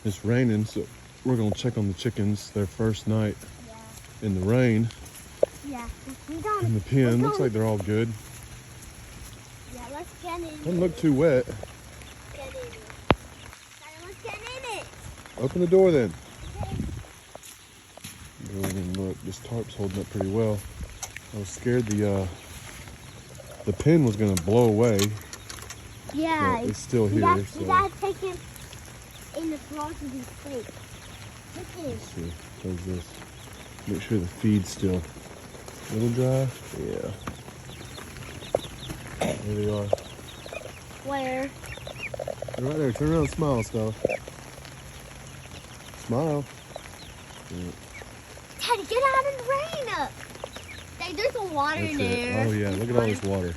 It's raining, so we're gonna check on the chickens their first night in the rain. Yeah. In the pen. Looks like they're all good. Yeah, let's get in. Doesn't look too wet. Get in it. Let's get in it. Open the door then. Okay. Go in and look. This tarp's holding up pretty well. I was scared the pen was gonna blow away. Yeah. But it's still You here. gotta take him in the floor to be safe. Look at Let's this. see. How's this? Make sure the feed's still a little dry. Yeah. There they are. Where? They're right there. Turn around and smile, Stella. Smile. Yeah. Daddy, get out of the rain. Daddy, there's some water in That's it. there. Oh yeah, look at all this water.